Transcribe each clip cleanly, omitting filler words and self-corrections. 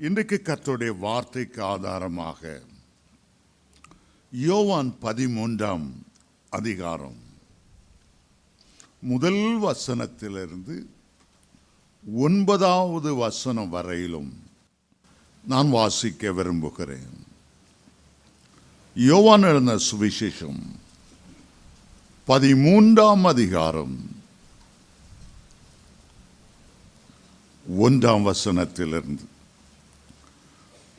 இன்றைக்கு கர்த்தருடைய வார்த்தைக்கு ஆதாரமாக யோவான் 13ஆம் அதிகாரம் முதல் வசனத்திலிருந்து 9வது வசனம் வரையிலும் நான் வாசிக்க விரும்புகிறேன். யோவான் எழுதின சுவிசேஷம் 13ஆம் அதிகாரம் 1ஆம் வசனத்திலிருந்து.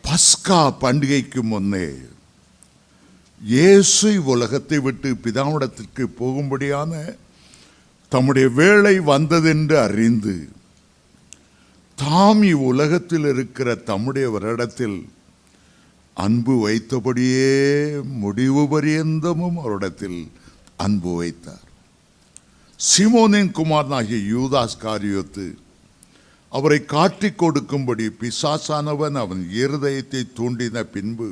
பஸ்கா பண்டிகைக்கு முன்னே இயேசு உலகத்தை விட்டு பிதாவிடத்திற்கு போகும்படியான தம்முடைய வேளை வந்ததென்று அறிந்து தாம் இவ்வுலகத்தில் இருக்கிற தம்முடைய வருடத்தில் அன்பு வைத்தபடியே முடிவு பரியந்தமும் அவரிடத்தில் அன்பு வைத்தார். சீமோனின் குமாரனாகிய யூதாஸ் காரியோத்து அவரை காட்டிக் கொடுக்கும்படி பிசாசானவன் அவன் இருதயத்தை தூண்டின பின்பு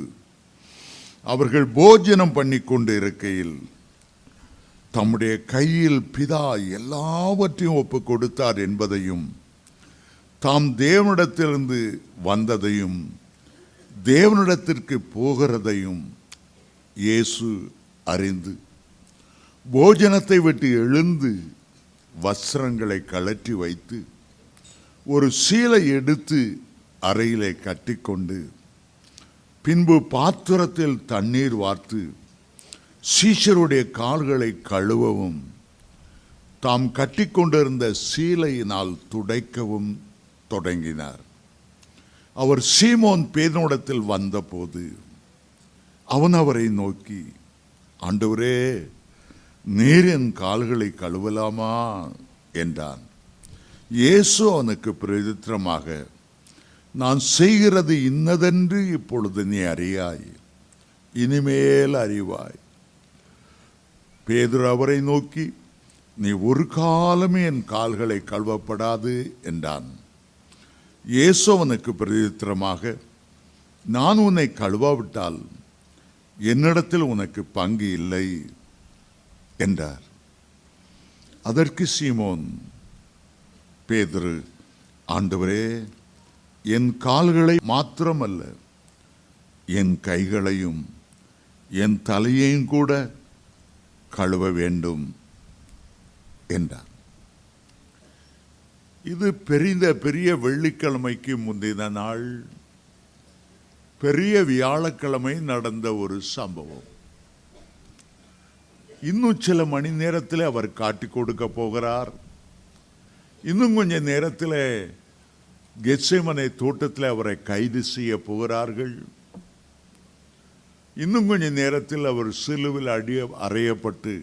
அவர்கள் போஜனம் பண்ணி கொண்டு இருக்கையில் தம்முடைய கையில் பிதா எல்லாவற்றையும் ஒப்பு கொடுத்தார் என்பதையும் தாம் தேவனிடத்திலிருந்து வந்ததையும் தேவனிடத்திற்கு போகிறதையும் இயேசு அறிந்து போஜனத்தை விட்டு எழுந்து வஸ்திரங்களை கழற்றி வைத்து ஒரு சீலை எடுத்து அறையிலே கட்டிக்கொண்டு பின்பு பாத்திரத்தில் தண்ணீர் வார்த்து சீஷருடைய கால்களை கழுவவும் தாம் கட்டிக்கொண்டிருந்த சீலையினால் துடைக்கவும் தொடங்கினார். அவர் சீமோன் பேதுருவிடத்தில் வந்தபோது அவன் அவரை நோக்கி, ஆண்டவரே, நீர் என் கால்களை கழுவலாமா என்றான். இயேசு அவனுக்கு பிரதித்திரமாக, நான் செய்கிறது இன்னதென்று இப்பொழுது நீ அறியாய், இனிமேல் அறிவாய். பேதுரு அவரை நோக்கி, நீ ஒரு காலமே என் கால்களை கழுவப்படாது என்றான். இயேசு அவனுக்கு பிரதித்திரமாக, நான் உன்னை கழுவாவிட்டால் என்னிடத்தில் உனக்கு பங்கு இல்லை என்றார். அதற்கு சீமோன் பேதுரு, ஆண்டவரே, என் கால்களை மாத்திரமல்ல என் கைகளையும் என் தலையையும் கூட கழுவ வேண்டும் என்றார். இது பெரிய வெள்ளிக்கிழமைக்கு முந்தின நாள், பெரிய வியாழக்கிழமை நடந்த ஒரு சம்பவம். இன்னும் சில மணி நேரத்தில் அவர் காட்டிக் கொடுக்க போகிறார். இன்னும் கொஞ்ச நேரத்தில் கெத்செமனே தோட்டத்தில் அவரை கைது செய்ய போகிறார்கள். இன்னும் கொஞ்ச நேரத்தில் அவர் சிலுவில் அறையப்பட்டு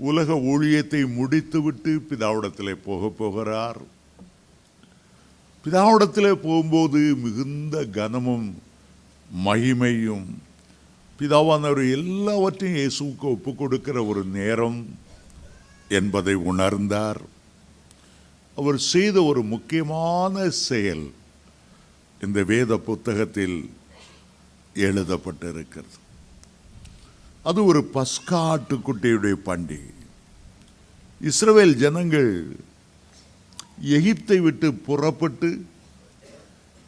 உலக ஊழியத்தை முடித்துவிட்டு பிதாவிடத்தில் போகிறார். பிதாவிடத்தில் போகும்போது மிகுந்த கனமும் மகிமையும் பிதாவானவர் எல்லாவற்றையும் இயேசுவுக்கு ஒப்பு கொடுக்கிற ஒரு நேரம் என்பதை உணர்ந்தார். அவர் செய்த ஒரு முக்கியமான செயல் இந்த வேத புத்தகத்தில் எழுதப்பட்டிருக்கிறது. அது ஒரு பஸ்கா ஆட்டுக்குட்டியுடைய பண்டிகை. இஸ்ரவேல் ஜனங்கள் எகிப்தை விட்டு புறப்பட்டு,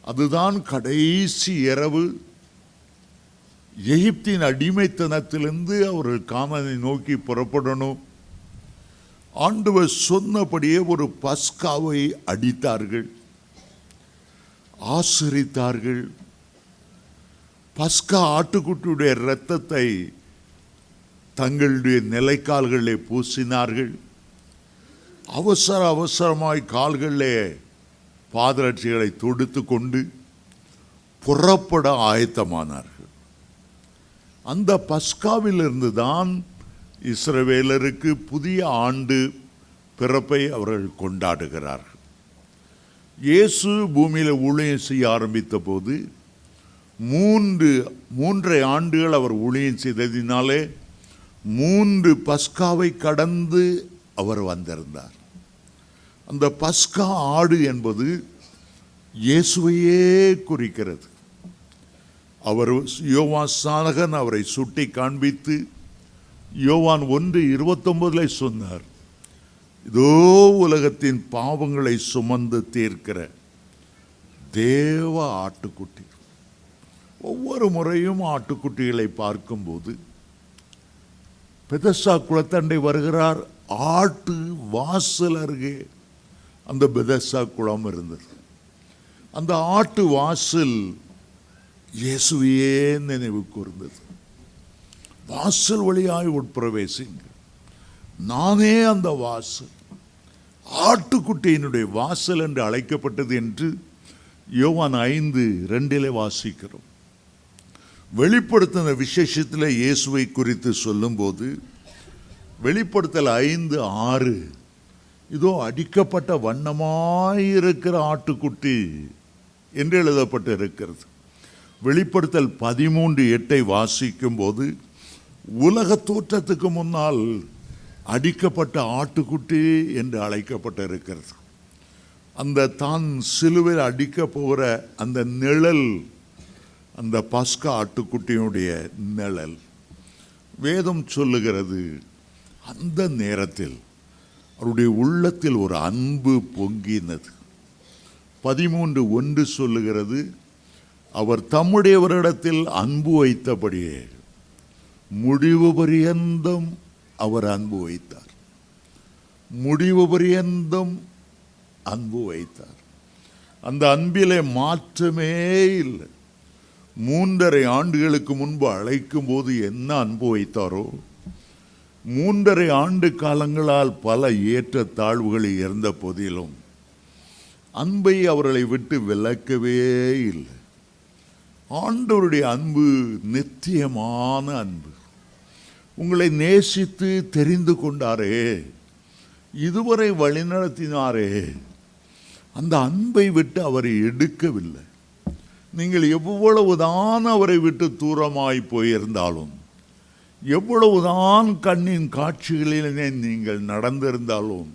அதுதான் கடைசி இரவு, எகிப்தின் அடிமைத்தனத்திலிருந்து அவர்கள் கானானை நோக்கி புறப்படணும். ஆண்டவர் சொன்னபடியே ஒரு பஸ்காவை அடித்தார்கள், ஆசரித்தார்கள். பஸ்கா ஆட்டுக்குட்டியுடைய இரத்தத்தை தங்களுடைய நிலைக்கால்களிலே பூசினார்கள். அவசரமாய் கால்களிலே பாதரட்சிகளை தொடுத்து கொண்டு புறப்பட ஆயத்தமானார்கள். அந்த பஸ்காவிலிருந்து தான் இஸ்ரவேலருக்கு புதிய ஆண்டு பிறப்பை அவர்கள் கொண்டாடுகிறார்கள். இயேசு பூமியில் ஊழியம் செய்ய ஆரம்பித்த போது 3 ஆண்டுகள் அவர் ஊழியம் செய்ததினாலே 3 பஸ்காவை கடந்து அவர் வந்திருந்தார். அந்த பஸ்கா ஆடு என்பது இயேசுவையே குறிக்கிறது. அவர் யோவான் ஸ்நானகன் அவரை சுட்டி காண்பித்து யோவான் 1:29 சொன்னார், இதோ உலகத்தின் பாவங்களை சுமந்து தீர்க்கிற தேவ ஆட்டுக்குட்டி. ஒவ்வொரு முறையும் ஆட்டுக்குட்டிகளை பார்க்கும்போது பெதஸ்தா குளத்தண்டை வருகிறார். ஆட்டு வாசல் அருகே அந்த பெதஸ்தா குளம் இருந்தது. அந்த ஆட்டு வாசல் இயேசுவையே நினைவு கூர்ந்தது. வாசல் வழியாய் உட்பிரவேசிங்க, நானே அந்த வாசல், ஆட்டுக்குட்டியினுடைய வாசல் என்று அழைக்கப்பட்டது என்று யோவான் 5:2 வாசிக்கிறோம். வெளிப்படுத்தின விசேஷத்தில் இயேசுவை குறித்து சொல்லும்போது வெளிப்படுத்தல் 5:6 இதோ அடிக்கப்பட்ட வண்ணமாயிருக்கிற ஆட்டுக்குட்டி என்று எழுதப்பட்டு இருக்கிறது. வெளிப்படுத்தல் 13:8 வாசிக்கும் போது உலக தோற்றத்துக்கு முன்னால் அடிக்கப்பட்ட ஆட்டுக்குட்டி என்று அழைக்கப்பட்டிருக்கிறது. அந்த தான் சிலுவையில் அடிக்க போகிற அந்த நிழல், அந்த பஸ்கா ஆட்டுக்குட்டியினுடைய நிழல். வேதம் சொல்லுகிறது, அந்த நேரத்தில் அவருடைய உள்ளத்தில் ஒரு அன்பு பொங்கினது. 13:1 சொல்லுகிறது, அவர் தம்முடையவரிடத்தில் அன்பு வைத்தபடியே முடிவு பரியந்தம் அவர் அன்பு வைத்தார். முடிவு பரியந்தம் அன்பு வைத்தார். அந்த அன்பிலே மாற்றமே இல்லை. 3.5 ஆண்டுகளுக்கு முன்பு அழைக்கும் போது என்ன அன்பு வைத்தாரோ, 3.5 ஆண்டு காலங்களால் பல ஏற்ற தாழ்வுகள் இருந்த போதிலும் அன்பை அவர்களை விட்டு விலக்கவே இல்லை. ஆண்டவருடைய அன்பு நித்தியமான அன்பு. உங்களை நேசித்து தெரிந்து கொண்டாரே, இதுவரை வழிநடத்தினாரே, அந்த அன்பை விட்டு அவரை எடுக்கவில்லை. நீங்கள் எவ்வளவுதான் அவரை விட்டு தூரமாய் போயிருந்தாலும், எவ்வளவுதான் கண்ணின் காட்சிகளிலே நீங்கள் நடந்திருந்தாலும்,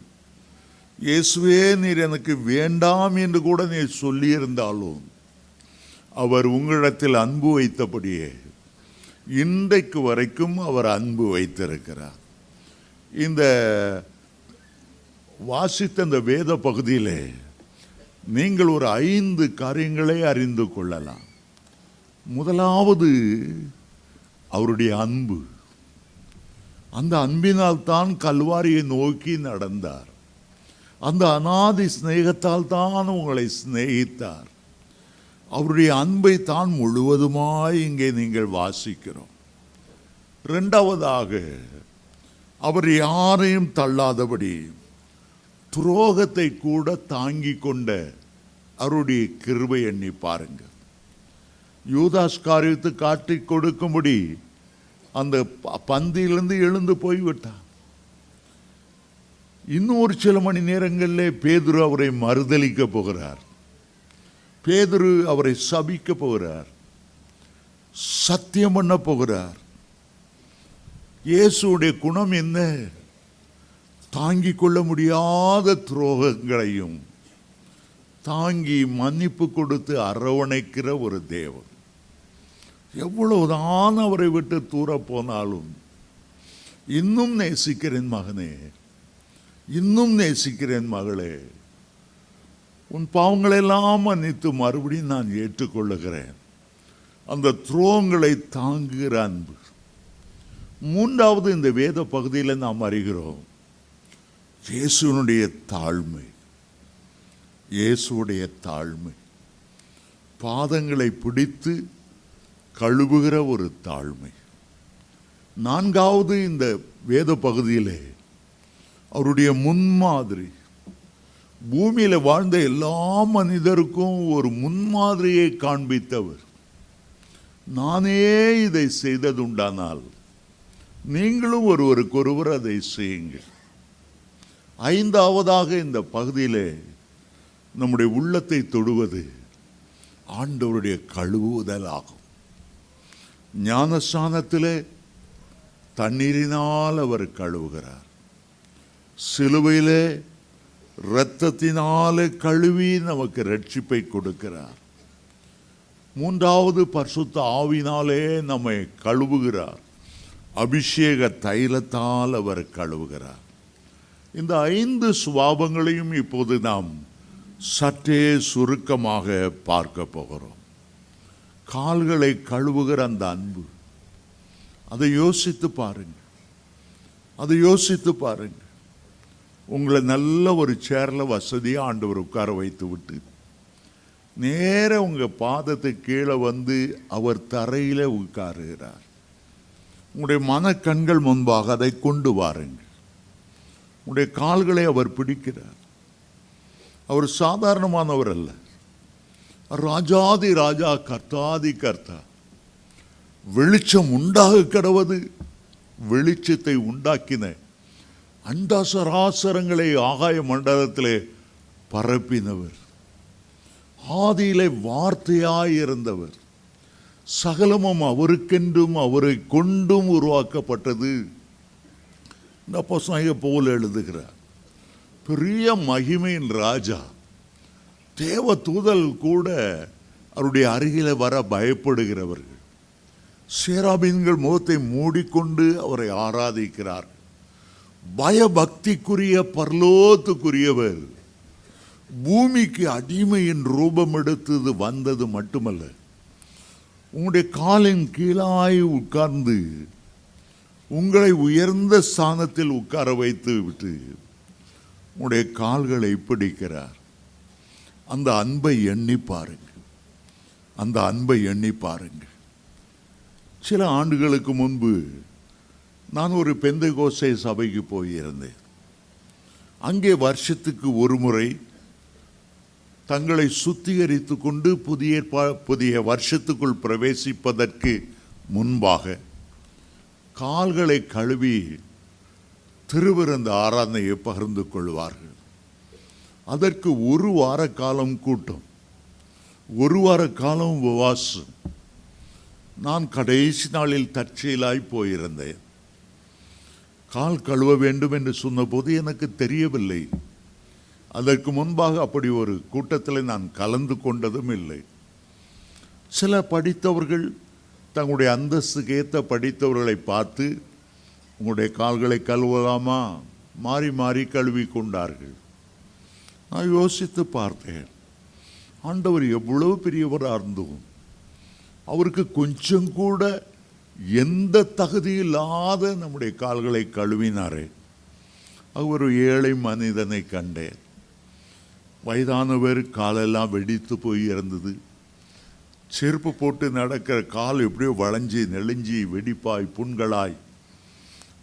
இயேசுவே நீர் எனக்கு வேண்டாம் என்று கூட நீர் சொல்லியிருந்தாலும், அவர் உங்களிடத்தில் அன்பு வைத்தபடியே இன்றைக்கு வரைக்கும் அவர் அன்பு வைத்திருக்கிறார். இந்த வாசித்த இந்த வேத பகுதியிலே நீங்கள் ஒரு 5 காரியங்களை அறிந்து கொள்ளலாம். முதலாவது, அவருடைய அன்பு. அந்த அன்பினால் தான் கல்வாரியை நோக்கி நடந்தார். அந்த அநாதி சிநேகத்தால் தான் உங்களை சிநேகித்தார். அவருடைய அன்பை தான் முழுவதுமாய் இங்கே நீங்கள் வாசிக்கிறோம். இரண்டாவதாக, அவர் யாரையும் தள்ளாதபடி துரோகத்தை கூட தாங்கி கொண்ட அவருடைய கிருபை எண்ணி பாருங்க. யூதாஸ் காரியத்தை காட்டி கொடுக்கும்படி அந்த பந்தியிலிருந்து எழுந்து போய்விட்டான். இன்னும் ஒரு சில மணி நேரங்களிலே பேதுரு அவரை மறுதலிக்க போகிறார். பேதுரு அவரை சபிக்க போகிறார், சத்தியம் பண்ண போகிறார். இயேசுடைய குணம் என்ன? தாங்கிக் கொள்ள முடியாத துரோகங்களையும் தாங்கி மன்னிப்பு கொடுத்து அரவணைக்கிற ஒரு தேவன். எவ்வளவுதான் அவரை விட்டு தூர போனாலும் இன்னும் நேசிக்கிறேன் மகனே, இன்னும் நேசிக்கிறேன் மகளே, உன் பாவங்களெல்லாம் மன்னித்து மறுபடியும் நான் ஏற்றுக்கொள்ளுகிறேன். அந்த துரோகங்களை தாங்குகிற அன்பு. மூன்றாவது, இந்த வேத பகுதியில் நாம் அறிகிறோம் இயேசுனுடைய தாழ்மை. இயேசுடைய தாழ்மை, பாதங்களை பிடித்து கழுவுகிற ஒரு தாழ்மை. நான்காவது, இந்த வேத பகுதியிலே அவருடைய முன்மாதிரி. பூமியில வாழ்ந்த எல்லா மனிதருக்கும் ஒரு முன்மாதிரியை காண்பித்தவர். நானே இதை செய்ததுண்டானால் நீங்களும் ஒருவருக்கொருவர் அதை செய்யுங்கள். ஐந்தாவதாக, இந்த பகுதியிலே நம்முடைய உள்ளத்தை தொடுவது ஆண்டவருடைய கழுவுதல் ஆகும். ஞானஸ்நானத்திலே தண்ணீரினால் அவர் கழுவுகிறார். சிலுவையிலே இரத்தத்தினாலே கழுவி நமக்கு ரட்சிப்பை கொடுக்கிறார். மூன்றாவது, பரிசுத்த ஆவினாலே நம்மை கழுவுகிறார். அபிஷேக தைலத்தால் அவர் கழுவுகிறார். இந்த 5 சுபாவங்களையும் இப்போது நாம் சற்றே சுருக்கமாக பார்க்க போகிறோம். கால்களை கழுவுகிற அந்த அன்பு, அதை யோசித்து பாருங்க, அதை யோசித்து பாருங்க. உங்களை நல்ல ஒரு சேர்ல வசதியாக ஆண்டவர் உட்கார வைத்து விட்டு நேர உங்க பாதத்தை கீழே வந்து அவர் தரையில உட்காருகிறார். உங்களுடைய மனக்கண்கள் முன்பாக அதை கொண்டு வாருங்கள். உங்களுடைய கால்களை அவர் பிடிக்கிறார். அவர் சாதாரணமானவர் அல்ல, ராஜாதி ராஜா, கர்த்தாதி கர்த்தா. வெளிச்சம் உண்டாக கடவது, வெளிச்சத்தை உண்டாக்கின, அண்டசராசரங்களை ஆகாய மண்டலத்திலே பரப்பினவர், ஆதியிலே வார்த்தையாயிருந்தவர், சகலமும் அவருக்கென்றும் அவரை கொண்டும் உருவாக்கப்பட்டது. இந்த அப்போஸ்தலனாகிய பவுல் எழுதுகிறார். பெரிய மகிமையின் ராஜா, தேவ தூதல் கூட அவருடைய அருகில வர பயப்படுகிறவர்கள். சேராபீன்கள் முகத்தை மூடிக்கொண்டு அவரை ஆராதிக்கிறார். பயபக்திக்குரிய பரலோகத்துக்குரியவர் பூமிக்கு அடிமையின் ரூபம் எடுத்தது வந்தது மட்டுமல்ல, உங்களுடைய காலின் கீழாய் உட்கார்ந்து உங்களை உயர்ந்த ஸ்தானத்தில் உட்கார வைத்து விட்டு உங்களுடைய கால்களை பிடிக்கிறார். அந்த அன்பை எண்ணி பாருங்க, அந்த அன்பை எண்ணி பாருங்க. சில ஆண்டுகளுக்கு முன்பு நான் ஒரு பெந்தெகோஸ்தே சபைக்கு போயிருந்தேன். அங்கே வருஷத்துக்கு ஒரு முறை தங்களை சுத்திகரித்து கொண்டு புதிய வருஷத்துக்குள் பிரவேசிப்பதற்கு முன்பாக கால்களை கழுவி திருவிருந்த ஆராதனையை பகிர்ந்து கொள்வார்கள். அதற்கு ஒரு வார காலம் கூட்டம், ஒரு வார காலம் உபவாசம். நான் கடைசி நாளில் தற்செயலாய் போயிருந்தேன். கால் கழுவ வேண்டும் என்று சொன்னபோது எனக்கு தெரியவில்லை. அதற்கு முன்பாக அப்படி ஒரு கூட்டத்தில் நான் கலந்து கொண்டதும் இல்லை. சில படித்தவர்கள் தங்களுடைய அந்தஸ்துக்கு ஏற்ற படித்தவர்களை பார்த்து, உங்களுடைய கால்களை கழுவலாமா, மாறி மாறி கழுவி கொண்டார்கள். நான் யோசித்து பார்த்தேன், ஆண்டவர் எவ்வளவு பெரியவராக இருந்தோம், அவருக்கு கொஞ்சம் கூட எந்த தகுதி இல்லாத நம்முடைய கால்களை கழுவினாரே. அவர் ஒரு ஏழை மனிதனை கண்டேன். வயதானவர், காலெல்லாம் வெடித்து போய் இருந்தது. செருப்பு போட்டு நடக்கிற கால் எப்படியோ வளைஞ்சி நெளிஞ்சி வெடிப்பாய் புண்களாய்.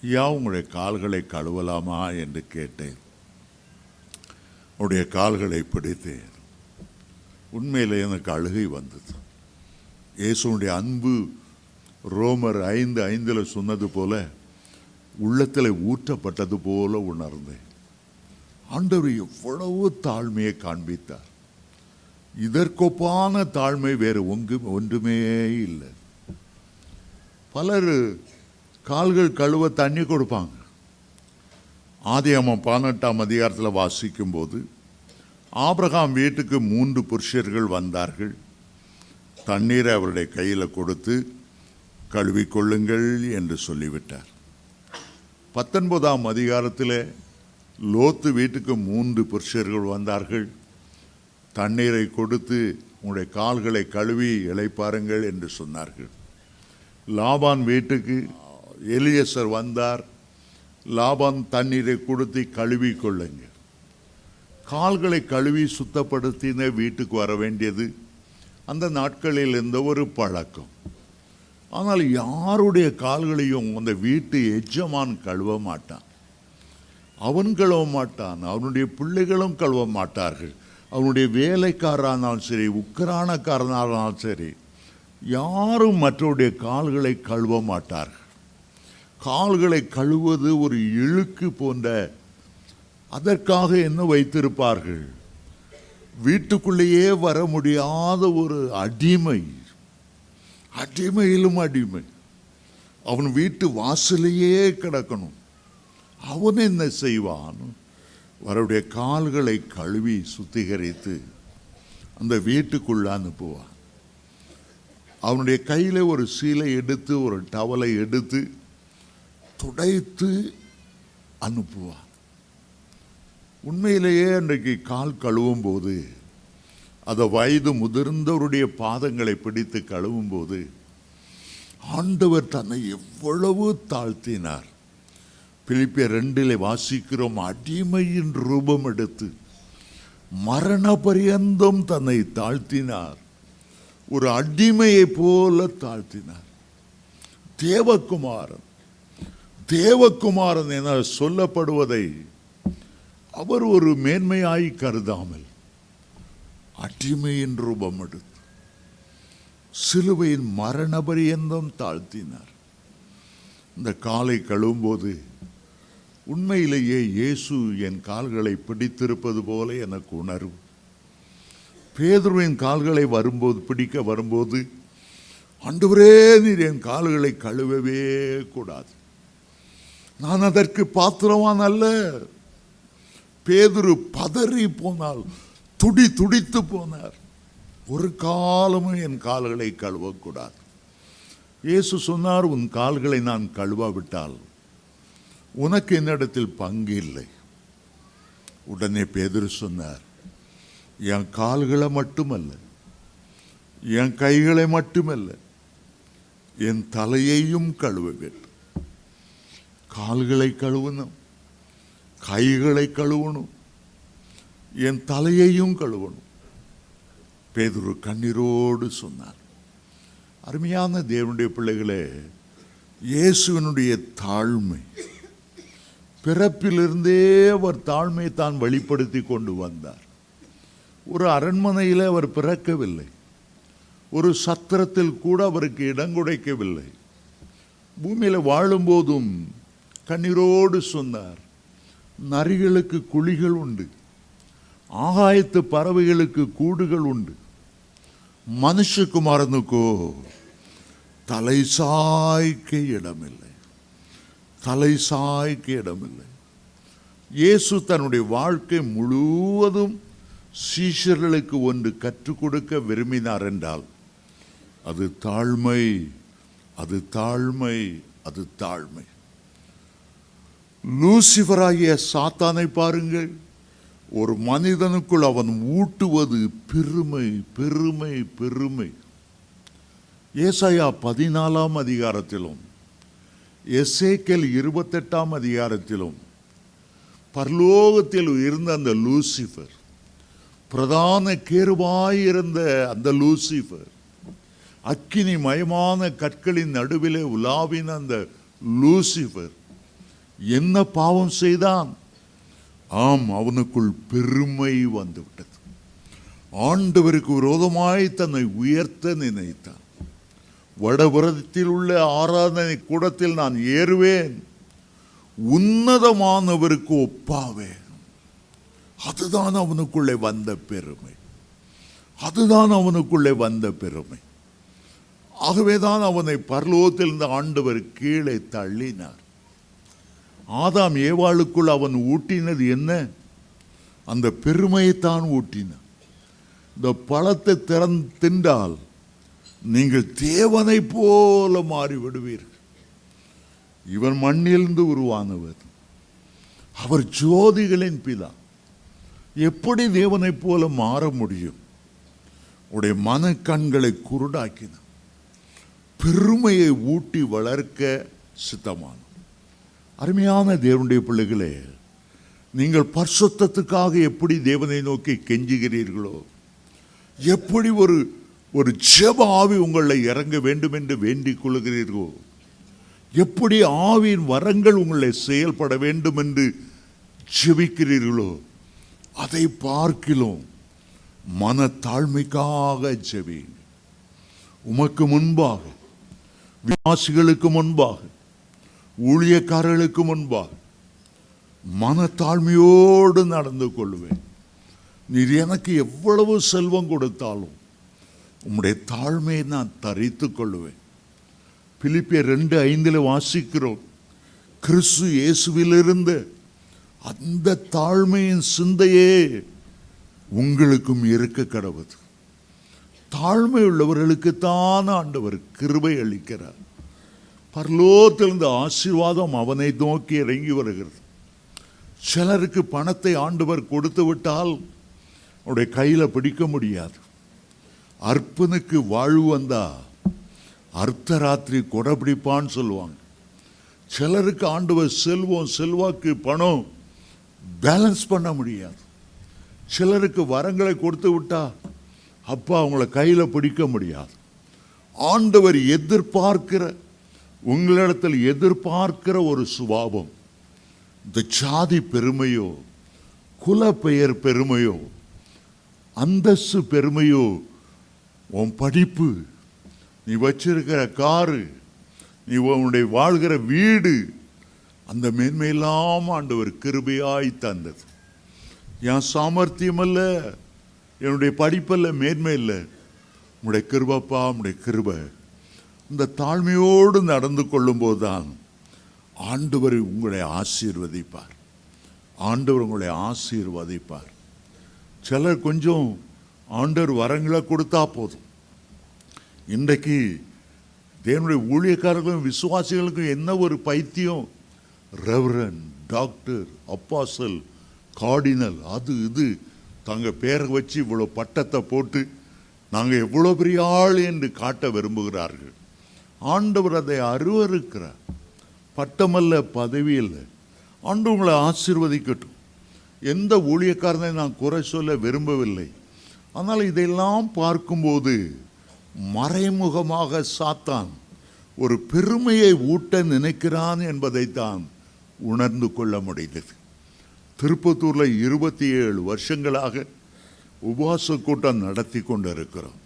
ஐயா, உங்களுடைய கால்களை கழுவலாமா என்று கேட்டேன். அவருடைய கால்களை பிடித்தேன். உண்மையில் எனக்கு அழுகை வந்தது. இயேசுடைய அன்பு ரோமர் 5:5 சொன்னது போல உள்ளத்தில் ஊற்றப்பட்டது போல உணர்ந்தேன். ஆண்டவர் எவ்வளவு தாழ்மையை காண்பித்தார். இதற்கொப்பான தாழ்மை வேறு ஒன்றுமே இல்லை. பலர் கால்கள் கழுவ தண்ணி கொடுப்பாங்க. ஆதியாகமம் 18ஆம் அதிகாரத்தில் வாசிக்கும் போது, ஆபிரகாம் வீட்டுக்கு 3 புருஷர்கள் வந்தார்கள். தண்ணீரை அவருடைய கையில் கொடுத்து கழுவிக்கொள்ளுங்கள் என்று சொல்லிவிட்டார். 19ஆம் அதிகாரத்தில் லோத்து வீட்டுக்கு 3 புருஷர்கள் வந்தார்கள். தண்ணீரை கொடுத்து உங்களுடைய கால்களை கழுவி இளைப்பாருங்கள் என்று சொன்னார்கள். லாபான் வீட்டுக்கு எலியேசர் வந்தார். லாபான் தண்ணீரை கொடுத்து கழுவி கொள்ளுங்க. கால்களை கழுவி சுத்தப்படுத்தின வீட்டுக்கு வர வேண்டியது அந்த நாட்களில் இருந்த ஒரு பழக்கம். ஆனால் யாருடைய கால்களையும் அந்த வீட்டு எஜமான் கழுவ மாட்டான். அவன் கழுவ மாட்டான், அவனுடைய பிள்ளைகளும் கழுவ மாட்டார்கள். அவனுடைய வேலைக்காரனாலும் சரி, உக்கரானக்காரனாலும் சரி, யாரும் மற்றவருடைய கால்களை கழுவ மாட்டார்கள். கால்களை கழுவது ஒரு இழுக்கு போன்ற, அதற்காக என்ன வைத்திருப்பார்கள், வீட்டுக்குள்ளேயே வர முடியாத ஒரு அடிமை, அடிமையிலும் அடிமை. அவன் வீட்டு வாசலையே கிடக்கணும். அவன் என்ன செய்வான், அவருடைய கால்களை கழுவி சுத்திகரித்து அந்த வீட்டுக்குள்ள அனுப்புவான். அவனுடைய கையில் ஒரு சீலை எடுத்து, ஒரு டவலை எடுத்து துடைத்து அனுப்புவான். உண்மையிலேயே அன்றைக்கு கால் கழுவும் போது, அதை வயது முதிர்ந்தவருடைய பாதங்களை பிடித்து கழுவும் போது ஆண்டவர் தன்னை எவ்வளவு தாழ்த்தினார். பிலிப்பியர் 2 வாசிக்கிறோம், அடிமையின் ரூபம் எடுத்து மரண பரியந்தம் தன்னை தாழ்த்தினார். ஒரு அடிமையை போல தாழ்த்தினார். தேவகுமாரன் தேவகுமாரன் என சொல்லப்படுவதை அவர் ஒரு மேன்மையாய் கருதாமல் அடிமையின் ரூபம் எடுத்து சிலுவையின் மரண பரியந்தம் தாழ்த்தினார். இந்த காலை கழுவும்போது உண்மையிலேயே இயேசு என் கால்களை பிடித்திருப்பது போல எனக்கு உணர்வு. பேதுருவின் கால்களை பிடிக்க வரும்போது, ஆண்டவரே நீர் என் கால்களை கழுவவே கூடாது, நான் அதற்கு பாத்திரவான் அல்ல. பேதுரு பதறி போனால், துடித்து போனார். ஒரு காலமும் என் கால்களை கழுவக்கூடாது. இயேசு சொன்னார், உன் கால்களை நான் கழுவாவிட்டால் உனக்கு என்னிடத்தில் பங்கு இல்லை. உடனே பேதுரு சொன்னார், என் கால்களை மட்டுமல்ல, என் கைகளை மட்டுமல்ல, என் தலையையும் கழுவ வேண்டும். கால்களை கழுவணும், கைகளை கழுவணும், என் தலையையும் கழுவணும். பேதுரு கண்ணீரோடு சொன்னார். அருமையான தேவனுடைய பிள்ளைகளே, இயேசுவினுடைய தாழ்மை, பிறப்பிலிருந்தே அவர் தாழ்மையை தான் வெளிப்படுத்தி கொண்டு வந்தார். ஒரு அரண்மனையில் அவர் பிறக்கவில்லை, ஒரு சத்திரத்தில் கூட அவருக்கு இடம் கொடுக்கவில்லை. பூமியில் வாழும்போதும் கண்ணீரோடு சொன்னார், நரிகளுக்கு குழிகள் உண்டு, ஆகாயத்து பறவைகளுக்கு கூடுகள் உண்டு, மனுஷகுமாரனுக்கோ தலை சாய்க்க இடமில்லை, தலை சாய்க்க இடமில்லை. இயேசு தன்னுடைய வாழ்க்கை முழுவதும் சீஷர்களுக்கு ஒன்று கற்றுக் கொடுக்க விரும்பினார் என்றால் அது தாழ்மை, அது தாழ்மை, அது தாழ்மை. லூசிபராகிய சாத்தானை பாருங்கள், ஒரு மனிதனுக்குள் அவன் ஊட்டுவது பெருமை, பெருமை, பெருமை. ஏசாயா 14 அதிகாரத்திலும் எசேக்கியேல் 28 அதிகாரத்திலும் பரலோகத்தில் இருந்த அந்த லூசிபர், பிரதான கேருபாயிருந்த அந்த லூசிபர், அக்கினி மயமான கற்களின் நடுவிலே உலாவின அந்த லூசிபர் என்ன பாவம் செய்தான்? ஆம், அவனுக்குள் பெருமை வந்துவிட்டது. ஆண்டவருக்கு விரோதமாய் தன்னை உயர்த்த நினைத்தான். வடபுறத்தில் உள்ள ஆராதனை கூடத்தில் நான் ஏறுவேன், உன்னதமானவருக்கு ஒப்பாவேன். அதுதான் அவனுக்குள்ளே வந்த பெருமை, அதுதான் அவனுக்குள்ளே வந்த பெருமை. ஆகவேதான் அவனை பரலோகத்தில் இருந்த ஆண்டவர் கீழே தள்ளினார். ஆதாம் ஏவாளுக்குள் அவன் ஊட்டினது என்ன? அந்த பெருமையைத்தான் ஊட்டினான். இந்த பழத்தை தின்றால் நீங்கள் தேவனை போல மாறிவிடுவீர்கள். இவன் மண்ணிலிருந்து உருவானவர், அவர் ஜோதிகளின் பிதா. எப்படி தேவனை போல மாற முடியும்? உடைய மனக்கண்களை குருடாக்கினான். பெருமையை ஊட்டி வளர்க்க சித்தமான அருமையான தேவனுடைய பிள்ளைகளே, நீங்கள் பரிசுத்தத்துக்காக எப்படி தேவனை நோக்கி கெஞ்சுகிறீர்களோ, எப்படி ஒரு ஜெப ஆவி உங்களை இறங்க வேண்டும் என்று வேண்டிக் கொள்கிறீர்களோ, எப்படி ஆவியின் வரங்கள் உங்களை செயல்பட வேண்டும் என்று ஜெபிக்கிறீர்களோ, அதை பார்க்கிலும் மனத்தாழ்மைக்காக ஜெபிங்க. உமக்கு முன்பாக, விசுவாசிகளுக்கு முன்பாக, ஊழியக்காரர்களுக்கு முன்பாக மனத்தாழ்மையோடு நடந்து கொள்வேன். நீர் எனக்கு எவ்வளவு செல்வம் கொடுத்தாலும் உம்முடைய தாழ்மையை நான் தரித்து கொள்வேன். பிலிப்பியர் 2:5 வாசிக்கிறோம், கிறிஸ்து இயேசுவிலிருந்து அந்த தாழ்மையின் சிந்தையே உங்களுக்கும் இருக்க கடவுது. தாழ்மை உள்ளவர்களுக்குத்தான் ஆண்டவர் கிருபை அளிக்கிறார். பரலோகத்திலிருந்து ஆசீர்வாதம் அவனை நோக்கி இறங்கி வருகிறது. சிலருக்கு பணத்தை ஆண்டவர் கொடுத்து விட்டால் அவருடைய கையில் பிடிக்க முடியாது. அற்பனுக்கு வாழ்வு வந்தா அர்த்தராத்திரி கொடை பிடிப்பான்னு சொல்லுவாங்க. சிலருக்கு ஆண்டவர் செல்வம், செல்வாக்கு, பணம் பேலன்ஸ் பண்ண முடியாது. சிலருக்கு வரங்களை கொடுத்து விட்டா அப்பா அவங்கள கையில் பிடிக்க முடியாது. ஆண்டவர் எதிர்பார்க்கிற, உங்களிடத்தில் எதிர்பார்க்கிற ஒரு சுபாவம், இந்த ஜாதி பெருமையோ, குல பெயர் பெருமையோ, அந்தஸ்து பெருமையோ, உன் படிப்பு, நீ வச்சிருக்கிற காரு, நீ உன்னுடைய வாழ்கிற வீடு, அந்த மேன்மையெல்லாம் ஆண்டவர் கிருபையாய் தந்தது. என் சாமர்த்தியம் அல்ல, என்னுடைய படிப்பல்ல, மேன்மை இல்லை, உங்களுடைய கிருபப்பா, உங்களுடைய கிருபை. இந்த தாழ்மையோடு நடந்து கொள்ளும் போதுதான் ஆண்டவர் உங்களை ஆசீர்வதிப்பார். ஆண்டவர் உங்களை ஆசீர்வதிப்பார். சிலர் கொஞ்சம் ஆண்டவர் வரங்களை கொடுத்தா போதும். இன்றைக்கு தேவனுடைய ஊழியக்காரர்களும் விசுவாசிகளுக்கும் என்ன ஒரு பைத்தியம், ரெவரன், டாக்டர், அப்பாசல், கார்டினல், அது இது தங்க பேரை வச்சு இவ்வளோ பட்டத்தை போட்டு நாங்கள் எவ்வளோ பெரிய ஆள் என்று காட்ட விரும்புகிறார்கள். ஆண்டவர் அதை அருவருக்கிறார். பட்டமல்ல, பதவி இல்லை. ஆண்டு உங்களை ஆசீர்வதிக்கட்டும். எந்த ஊழியக்காரனை நான் குறை சொல்ல விரும்பவில்லை. ஆனால் இதையெல்லாம் பார்க்கும்போது மறைமுகமாக சாத்தான் ஒரு பெருமையை ஊட்ட நினைக்கிறான் என்பதைத்தான் உணர்ந்து கொள்ள முடிந்தது. திருப்பத்தூரில் 27 வருஷங்களாக உபவாச கூட்டம் நடத்தி கொண்டு இருக்கிறோம்.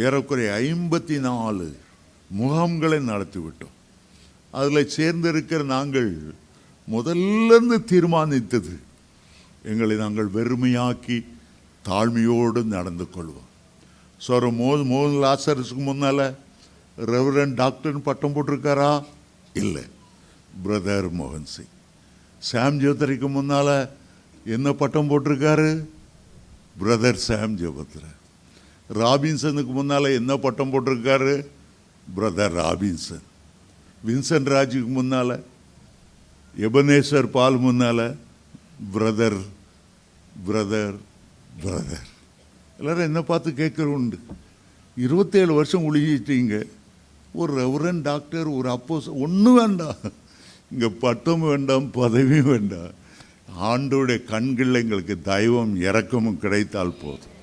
ஏறக்குறைய 54 முகாம்களை நடத்திவிட்டோம். அதில் சேர்ந்திருக்கிற நாங்கள் முதல்ல தீர்மானித்தது, எங்களை நாங்கள் வெறுமையாக்கி தாழ்மையோடு நடந்து கொள்வோம். சார் மோகன் லாசரஸுக்கு முன்னால் ரெவரன் டாக்டர்னு பட்டம் போட்டிருக்காரா? இல்லை, பிரதர் மோகன் சிங். சாம் ஜோத்ரிக்கு முன்னால் என்ன பட்டம் போட்டிருக்காரு? பிரதர் சாம் ஜோத்ரா. ராபின்சனுக்கு முன்னால் என்ன பட்டம் போட்டிருக்காரு? Brother Robinson. வின்சென்ட் ராஜுக்கு முன்னால், எபனேஸ்வர் பால் முன்னால் பிரதர் பிரதர் பிரதர். எல்லாரும் என்ன பார்த்து கேட்குற உண்டு, 27 வருஷம் ஒழிச்சிட்டீங்க, ஒரு ரெவரன் டாக்டர், ஒரு அப்போஸ், ஒன்றும் வேண்டாம், இங்கே பட்டம் வேண்டாம், பதவியும் வேண்டாம். ஆண்டோடைய கண்களில் எங்களுக்கு தயவும் இரக்கமும் கிடைத்தால் போதும்.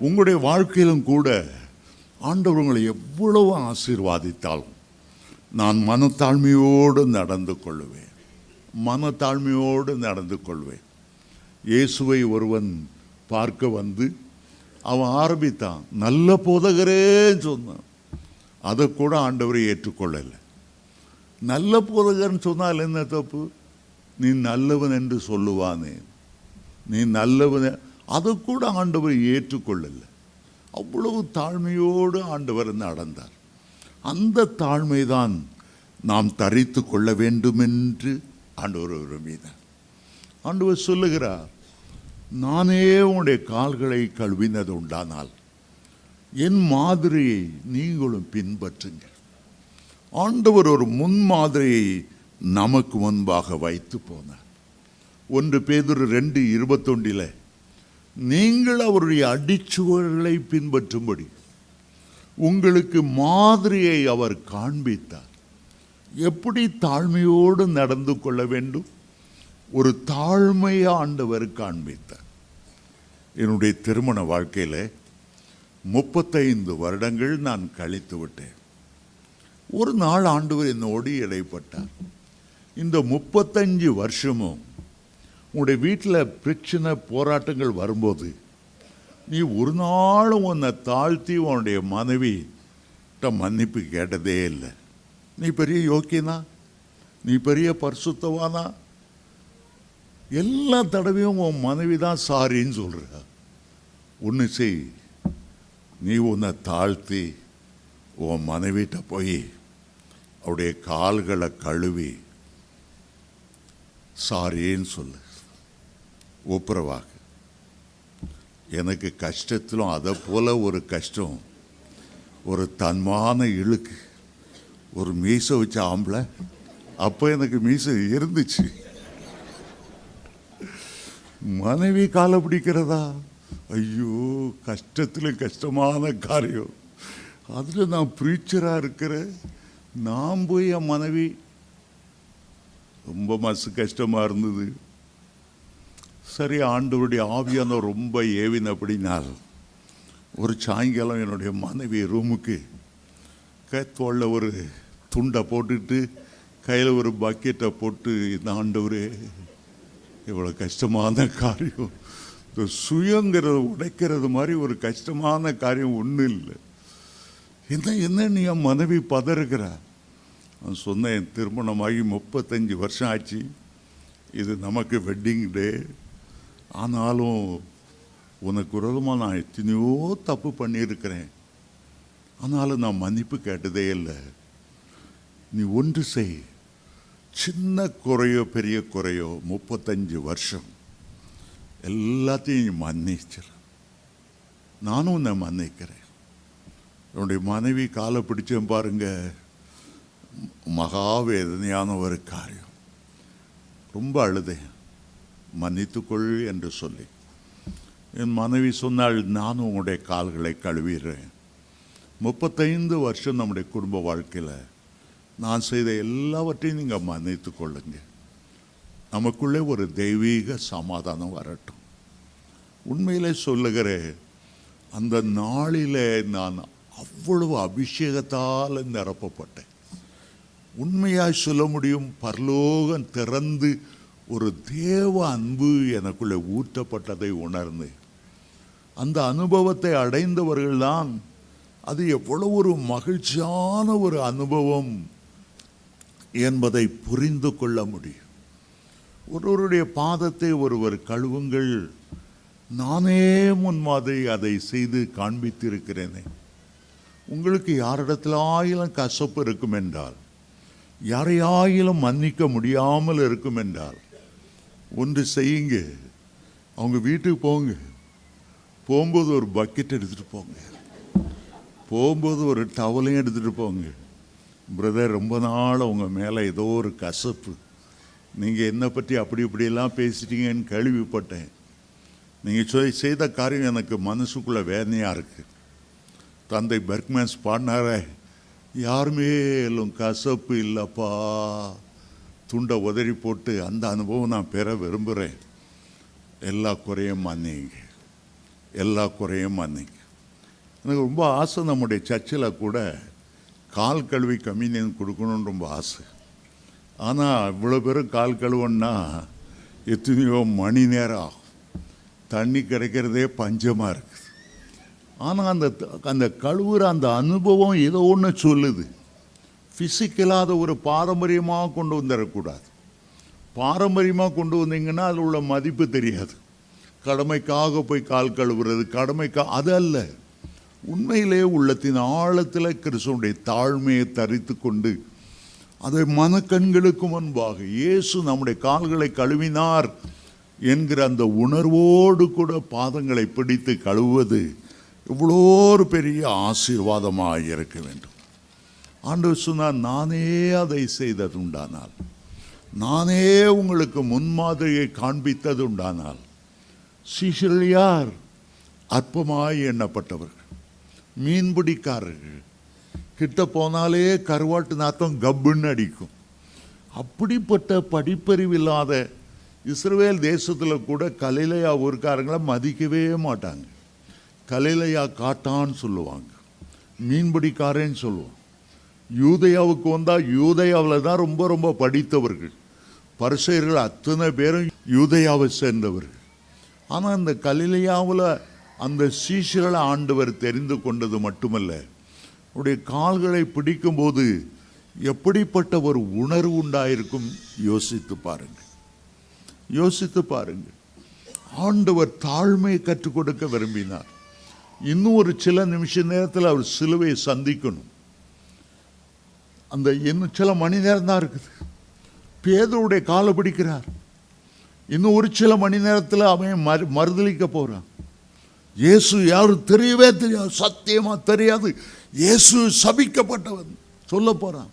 உங்களுடைய வாழ்க்கையிலும் கூட ஆண்டவர் உங்களை எவ்வளவு ஆசீர்வாதித்தாலும் நான் மனத்தாழ்மையோடு நடந்து கொள்வேன், மனத்தாழ்மையோடு நடந்து கொள்வேன். இயேசுவை ஒருவன் பார்க்க வந்து அவன் ஆரம்பித்தான், நல்ல போதகரேன்னு சொன்னான். அதை கூட ஆண்டவரை ஏற்றுக்கொள்ளலை. நல்ல போதகர்னு சொன்னால் என்ன தப்பு? நீ நல்லவன் என்று சொல்லுவானே, நீ நல்லவன், அதை கூட ஆண்டவரை ஏற்றுக்கொள்ளலை. அவ்வளவு தாழ்மையோடு ஆண்டவர் நடந்தார். அந்த தாழ்மைதான் நாம் தரித்து கொள்ள வேண்டும் என்று ஆண்டவர் விரும்பினார். ஆண்டவர் சொல்லுகிறார், நானே உன்னுடைய கால்களை கழுவினது உண்டானால் என் மாதிரியை நீங்களும் பின்பற்றுங்கள். ஆண்டவர் ஒரு முன்மாதிரியை நமக்கு முன்பாக வைத்து போனார். 1 பேதுரு 2:21 நீங்கள் அவருடைய அடிச்சுவடுகளை பின்பற்றும்படி உங்களுக்கு மாதிரியை அவர் காண்பித்தார். எப்படி தாழ்மையோடு நடந்து கொள்ள வேண்டும், ஒரு தாழ்மையை ஆண்டவர் காண்பித்தார். என்னுடைய திருமண வாழ்க்கையில் 35 வருடங்கள் நான் கழித்து விட்டேன். ஒரு நாள் ஆண்டவர் என்னோடு இடைப்பட்டார். இந்த 35 வருஷமும் உன்னுடைய வீட்டில் பிரச்சனை, போராட்டங்கள் வரும்போது நீ ஒரு நாளும் உன்னை தாழ்த்தி உன்னுடைய மனைவி மன்னிப்பு கேட்டதே இல்லை. நீ பெரிய யோக்கியனா, நீ பெரிய பரிசுத்தவானா, எல்லா தடவையும் உன் மனைவி தான் சாரின்னு சொல்ற. ஒன்று செய், நீ உன்னை தாழ்த்தி உன் மனைவிட்ட போய் அவருடைய கால்களை கழுவி சாரின்னு சொல்லு, ஒப்புரவாக. எனக்கு கஷ்டத்திலும் அதை போல ஒரு கஷ்டம், ஒரு தன்மான இழுக்கு, ஒரு மீசை வச்ச ஆம்பளை. அப்போ எனக்கு மீசை இருந்துச்சு. மனைவி காலை பிடிக்கிறதா? ஐயோ, கஷ்டத்தில் கஷ்டமான காரியம். அதில் நான் ப்ரீச்சராக இருக்கிறேன். நான் போய் என் மனைவி ரொம்ப மனசு கஷ்டமாக இருந்தது. சரி, ஆண்டவருடைய ஆவியான ரொம்ப ஏவினப்படினால் ஒரு சாயங்காலம் என்னுடைய மனைவி ரூமுக்கு தோளில் ஒரு துண்டை போட்டுட்டு கையில் ஒரு பக்கெட்டை போட்டு, இந்த ஆண்டவரே இவ்வளோ கஷ்டமான காரியம், இந்த சுயங்கிறத உடைக்கிறது மாதிரி ஒரு கஷ்டமான காரியம் ஒன்றும் இல்லை. என்ன நீ என் மனைவி பதறுகிறா? நான் சொன்னேன், திருமணமாகி 35 வருஷம் ஆச்சு, இது நமக்கு வெட்டிங் டே. ஆனாலும் உனக்கு விரோதமாக நான் எத்தனையோ தப்பு பண்ணியிருக்கிறேன். ஆனாலும் நான் மன்னிப்பு கேட்டதே இல்லை. நீ ஒன்று செய், சின்ன குறையோ பெரிய குறையோ 35 வருஷம் எல்லாத்தையும் நீ மன்னிச்சிரு, நானும் உன்னை மன்னிக்கிறேன். என்னுடைய மனைவி காலை பிடிச்சேன் பாருங்க, மகாவேதனையான ஒரு காரியம். ரொம்ப அழுதேன், மன்னித்துக்கொள் என்று சொல்லி. என் மனைவி சொன்னாள், நானும் உங்களுடைய கால்களை கழுவிடுறேன். 35 வருஷம் நம்முடைய குடும்ப வாழ்க்கையில் நான் செய்த எல்லாவற்றையும் நீங்கள் மன்னித்து கொள்ளுங்க. நமக்குள்ளே ஒரு தெய்வீக சமாதானம் வரட்டும். உண்மையிலே சொல்லுகிறேன், அந்த நாளிலே நான் அவ்வளவு அபிஷேகத்தால் நிரப்பப்பட்டேன். உண்மையாய் சொல்ல முடியும், பரலோகம் திறந்து ஒரு தேவ அன்பு எனக்குள்ளே ஊற்றப்பட்டதை உணர்ந்து, அந்த அனுபவத்தை அடைந்தவர்கள்தான் அது எவ்வளவு ஒரு மகிழ்ச்சியான ஒரு அனுபவம் என்பதை புரிந்து கொள்ள முடியும். ஒருவருடைய பாதத்தை ஒருவர் கழுவுங்கள், நானே முன்மாதிரி அதை செய்து காண்பித்திருக்கிறேனே. உங்களுக்கு யாரிடத்தில் ஆயிலும் கசப்பு இருக்கும் என்றால், யாரையாயிலும் மன்னிக்க முடியாமல் இருக்கும் என்றால், ஒன்று செய்யுங்க, அவங்க வீட்டுக்கு போங்க. போகும்போது ஒரு பக்கெட் எடுத்துகிட்டு போங்க, போகும்போது ஒரு டவலையும் எடுத்துகிட்டு போங்க. பிரதர், ரொம்ப நாள் உங்கள் மேலே ஏதோ ஒரு கசப்பு, நீங்கள் என்னை பற்றி அப்படி இப்படியெல்லாம் பேசிட்டீங்கன்னு கேள்விப்பட்டேன். நீங்கள் செய்த காரியம் எனக்கு மனசுக்குள்ளே வேதனையாக இருக்குது. தந்தை பெர்க்மேன்ஸ் பாடினார, யாருமே எல்லாம் கசப்பு இல்லைப்பா, துண்டை உதறி போட்டு அந்த அனுபவம் நான் பெற விரும்புகிறேன். எல்லா குறையும் மன்னிங்க, எல்லா குறையும் மன்னிங்க. எனக்கு ரொம்ப ஆசை, நம்முடைய சர்ச்சில் கூட கால் கழுவி கம்யூனியன் கொடுக்கணுன்னு ரொம்ப ஆசை. ஆனால் இவ்வளோ பேரும் கால் கழுவுன்னா எத்தனையோ மணி நேரம் ஆகும், தண்ணி கிடைக்கிறதே பஞ்சமாக இருக்குது. ஆனால் அந்த கழுவுற அந்த அனுபவம் ஏதோ ஒன்று சொல்லுது. ஃபிசிக்கலாக அதை ஒரு பாரம்பரியமாக கொண்டு வந்துடக்கூடாது. பாரம்பரியமாக கொண்டு வந்தீங்கன்னா அதில் உள்ள மதிப்பு தெரியாது. கடமைக்காக போய் கால் கழுவுறது, அது அல்ல. உண்மையிலே உள்ளத்தின் ஆழத்தில் கிறிஸ்துவனுடைய தாழ்மையை தரித்து கொண்டு, அதை மனக்கண்களுக்கு முன்பாக இயேசு நம்முடைய கால்களை கழுவினார் என்கிற அந்த உணர்வோடு கூட பாதங்களை பிடித்து கழுவுவது இவ்வளோ ஒரு பெரிய ஆசீர்வாதமாக இருக்க வேண்டும். ஆண்டவர் சொன்னார், நானே அதை செய்தது உண்டானால், நானே உங்களுக்கு முன்மாதிரியை காண்பித்தது உண்டானால், சீஷர்கள் யார்? அற்பமாய் எண்ணப்பட்டவர்கள், மீன்பிடிக்காரர்கள். கிட்ட போனாலே கருவாட்டு நாத்தம் கப்புன்னு அடிக்கும். அப்படிப்பட்ட படிப்பறிவில்லாத இஸ்ரவேல் தேசத்தில் கூட கலிலேயா ஊர்க்காரங்களை மதிக்கவே மாட்டாங்க. கலிலேயா காட்டான்னு சொல்லுவாங்க, மீன்பிடிக்காரன்னு சொல்லுவாங்க. யூதயாவுக்கு வந்தால் யூதயாவில் தான் ரொம்ப ரொம்ப படித்தவர்கள். பரிசேயர்கள் அத்தனை பேரும் யூதயாவை சேர்ந்தவர்கள். ஆனால் இந்த கலிலேயாவில் அந்த சீஷர்களை ஆண்டவர் தெரிந்து கொண்டது மட்டுமல்ல, அவருடைய கால்களை பிடிக்கும்போது எப்படிப்பட்ட ஒரு உணர்வு உண்டாயிருக்கும் யோசித்து பாருங்கள், யோசித்து பாருங்கள். ஆண்டவர் தாழ்மையை கற்றுக் கொடுக்க விரும்பினார். இன்னும் ஒரு சில நிமிஷ நேரத்தில் அவர் சிலுவையை சந்திக்கணும். அந்த இன்னும் சில மணி நேரம் தான் இருக்குது. பேதுருடைய காலை பிடிக்கிறார். இன்னும் ஒரு சில மணி நேரத்தில் அவன் மறுதலிக்க போறான். இயேசு யாரும் தெரியவே தெரியாது, சத்தியமா தெரியாது, இயேசு சபிக்கப்பட்டவன் சொல்ல போறான்.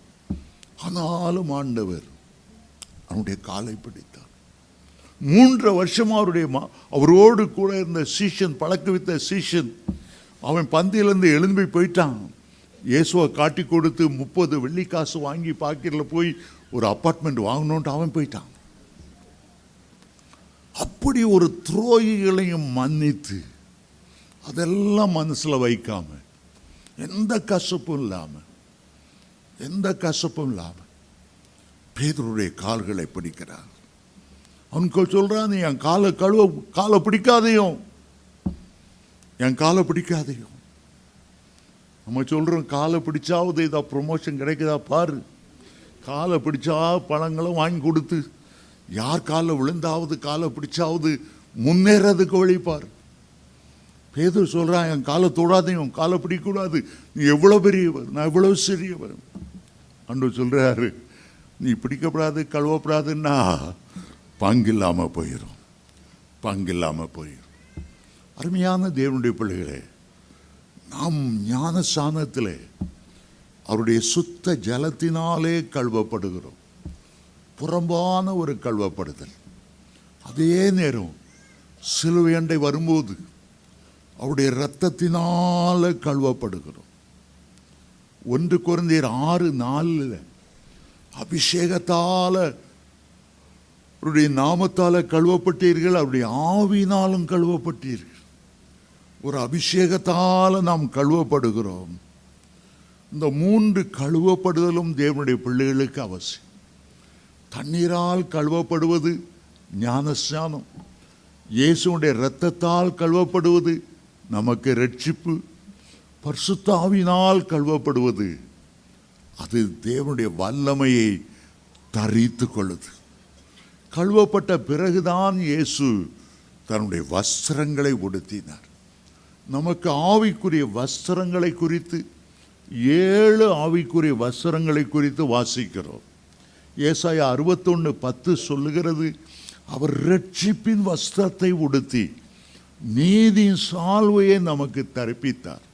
ஆனாலும் ஆண்டவர் அவனுடைய காலை பிடித்தார். 3 வருஷமா அவரோடு கூட இருந்த சீஷன், பழக்க வைத்த சீஷன், அவன் பந்தியிலிருந்து எழும்பி போயிட்டான். இயேசுவை காட்டி கொடுத்து 30 வெள்ளிக்காசு வாங்கி பாக்கெட்டில் போய் ஒரு அப்பார்ட்மெண்ட் வாங்கணுன்ட்டு அவன் போயிட்டான். அப்படி ஒரு துரோகிகளையும் மன்னித்து, அதெல்லாம் மனசுல வைக்காம, எந்த கசப்பும் இல்லாம பேதுருடைய கால்களை பிடிக்கிறார். அவனுக்கு சொல்றான், நீ என் காலை பிடிக்காதையும், என் காலை பிடிக்காதையும். நம்ம சொல்றோம், காலை பிடிச்சாவது இதா ப்ரொமோஷன் கிடைக்குதா பாரு. காலை பிடிச்சா பழங்களும் வாங்கி கொடுத்து, யார் காலை விழுந்தாவது காலை பிடிச்சாவது முன்னேறதுக்கு வழிப்பார். பேதுரு சொல்றான், என் காலை தொடாதையும், காலை பிடிக்கூடாது. நீ எவ்வளவு பெரியவர், நான் எவ்வளவு சிறியவர். ஆண்டவர் சொல்றாரு, நீ பிடிக்கப்படாது கழுவப்படாதுன்னா பங்கில்லாம போயிடும். அருமையான தேவனுடைய பிள்ளைகளே, நாம் ஞானஸ்நானத்திலே அவருடைய சுத்த ஜலத்தினாலே கழுவப்படுகிறோம். புறம்பான ஒரு கழுவப்படுதல். அதே நேரம் சிலுவை அண்டை வரும்போது அவருடைய இரத்தத்தினால கழுவப்படுகிறோம். 1 கொரிந்தியர் 6:4 அபிஷேகத்தால அவருடைய நாமத்தால கழுவப்பட்டீர்கள், அவருடைய ஆவினாலும் கழுவப்பட்டீர்கள். ஒரு அபிஷேகத்தால நாம் கழுவப்படுகிறோம். இந்த 3 கழுவப்படுதலும் தேவனுடைய பிள்ளைகளுக்கு அவசியம். தண்ணீரால் கழுவப்படுவது ஞானஸ்நானம், இயேசுடைய இரத்தத்தால் கழுவப்படுவது நமக்கு ரட்சிப்பு, பரிசுத்த ஆவியினால் கழுவப்படுவது அது தேவனுடைய வல்லமையை தரித்து கொள்ளுது. கழுவப்பட்ட பிறகுதான் இயேசு தன்னுடைய வஸ்திரங்களை உடுத்தினார். நமக்கு ஆவிக்குரிய வஸ்திரங்களை குறித்து 7 ஆவிக்குரிய வஸ்திரங்களை குறித்து வாசிக்கிறோம். ஏசாயா 61:10 சொல்லுகிறது, அவர் ரட்சிப்பின் வஸ்திரத்தை உடுத்தி நீதியின் சால்வையை நமக்கு தரிப்பித்தார்.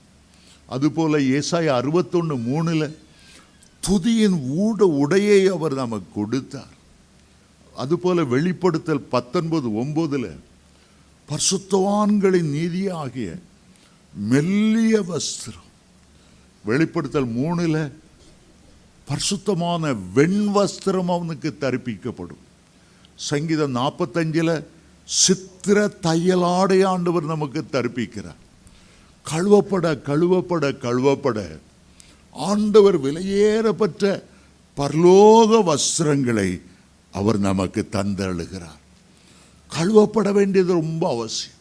அதுபோல ஏசாயா 61:3 துதியின் உடையை அவர் நமக்கு கொடுத்தார். அதுபோல வெளிப்படுத்தல் 19:9 பரிசுத்தவான்களின் நீதியாகிய மெல்லிய வஸ்திரம். வெளிப்படுத்தல் 3 பரிசுத்தமான வெண் வஸ்திரம் அவனுக்கு தரிப்பிக்கப்படும். சங்கீதம் 45 சித்திர தையலாடை ஆண்டவர் நமக்கு தரிப்பிக்கிறார். கழுவப்பட ஆண்டவர் விலையேறப்பட்ட பரலோக வஸ்திரங்களை அவர் நமக்கு தந்தருளுகிறார். கழுவப்பட வேண்டியது ரொம்ப அவசியம்.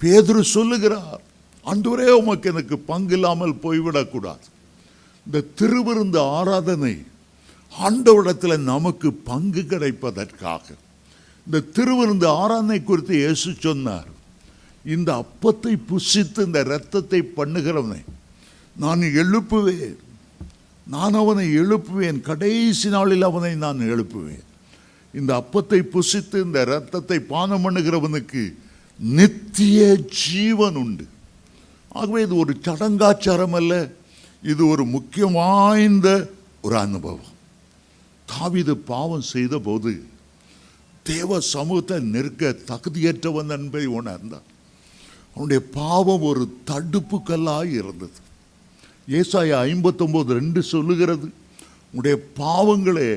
பேதுரு சொல்லுகிறார், ஆண்டவரே உமக்கு எனக்கு பங்கு இல்லாமல் போய்விடக்கூடாது. இந்த திருவிருந்து ஆராதனை ஆண்டவரிடத்தில் நமக்கு பங்கு கிடைப்பதற்காக. இந்த திருவிருந்து ஆராதனை குறித்து இயேசு சொன்னார், இந்த அப்பத்தை புசித்து இந்த இரத்தத்தை பண்ணுகிறவனை நான் அவனை எழுப்புவேன், கடைசி நாளில் அவனை நான் எழுப்புவேன். இந்த அப்பத்தை புசித்து இந்த இரத்தத்தை பானம் பண்ணுகிறவனுக்கு நித்திய ஜீவன் உண்டு. ஆகவே இது ஒரு சடங்காச்சாரம் அல்ல, இது ஒரு முக்கியம் வாய்ந்த ஒரு அனுபவம். தாவீது பாவம் செய்த போது தேவ சமூகத்தை நெருக்க தகுதியற்றவன் என்பதை உணர்ந்தார். அவனுடைய பாவம் ஒரு தடுப்பு கல்லாய் இருந்தது. ஏசாயா 59:2 சொல்லுகிறது, உங்களுடைய பாவங்களே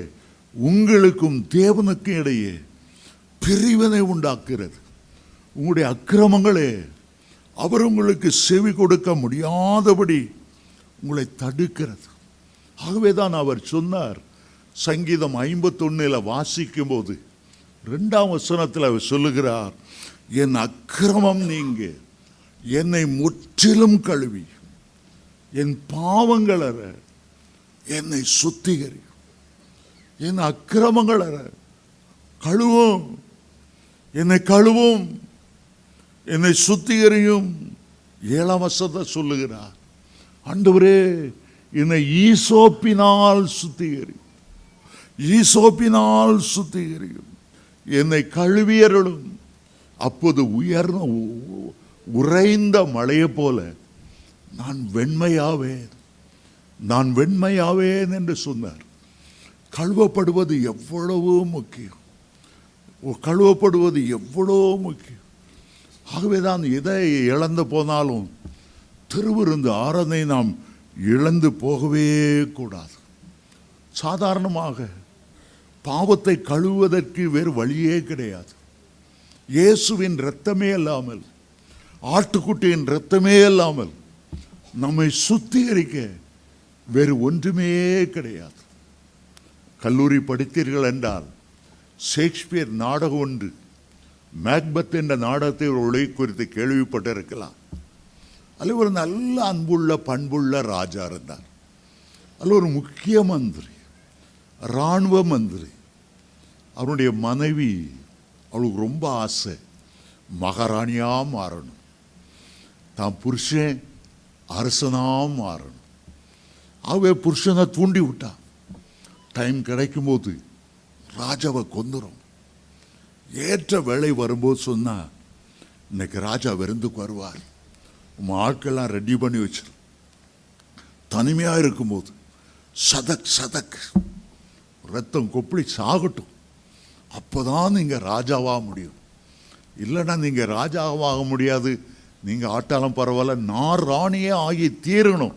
உங்களுக்கும் தேவனுக்கும் இடையே பிரிவினை உண்டாக்குகிறது. உங்களுடைய அக்கிரமங்களே அவர் உங்களுக்கு செவி கொடுக்க முடியாதபடி உங்களை தடுக்கிறது. ஆகவேதான் அவர் சொன்னார், சங்கீதம் 51 வாசிக்கும் போது 2ஆம் வசனத்தில் அவர் சொல்லுகிறார், என் அக்கிரமம் நீங்க என்னை முற்றிலும் கழுவி என் பாவங்கள் அற என்னை சுத்திகரி. என் அக்கிரமங்கள் அற கழுவும், என்னை கழுவும், என்னை சுத்திகரியும். 7ஆம் வசனத்தை சொல்லுகிறார், ஆண்டவரே என்னை ஈசோப்பினால் சுத்திகரியும், என்னை கழுவியருளும். அப்போது உறைந்த மழையை போல நான் வெண்மையாவேன் என்று சொன்னார். கழுவப்படுவது எவ்வளவோ முக்கியம். கழுவப்படுவது எவ்வளோ முக்கியம். ஆகவே தான் எதை இழந்து போனாலும் திருவிருந்து ஆராதனை நாம் இழந்து போகவே கூடாது. சாதாரணமாக பாவத்தை கழுவுவதற்கு வேறு வழியே கிடையாது. இயேசுவின் இரத்தமே இல்லாமல், ஆட்டுக்குட்டியின் இரத்தமே இல்லாமல் நம்மை சுத்திகரிக்க வேறு ஒன்றுமே கிடையாது. கல்லூரி படித்தீர்கள் என்றால் ஷேக்ஸ்பியர் நாடகம் ஒன்று, மேக்பத் என்ற நாடகத்தை ஒரு குறித்து கேள்விப்பட்டிருக்கலாம். அதில் ஒரு நல்ல அன்புள்ள பண்புள்ள ராஜா இருந்தார். அதில் ஒரு முக்கிய மந்திரி, இராணுவ மந்திரி. அவருடைய மனைவி, அவளுக்கு ரொம்ப ஆசை மகாராணியாக மாறணும், தான் புருஷன் அரசனாக மாறணும். ஆகவே புருஷனை தூண்டி விட்டான். டைம் கிடைக்கும்போது ராஜாவை கொந்துரும். ஏற்ற வேலை வரும்போது சொன்னா, இன்னைக்கு ராஜா விருந்துக்கு வருவார், உன் ஆட்கள்லாம் ரெடி பண்ணி வச்சிரு. தனிமையாக இருக்கும்போது சதக் சதக் ரத்தம் கொப்பளி சாகட்டும், அப்போதான் நீங்கள் ராஜாவாக முடியும். இல்லைன்னா நீங்கள் ராஜாவாக முடியாது. நீங்கள் ஆட்டாலும் பரவாயில்ல, நான் ராணியே ஆகி தீரணும்.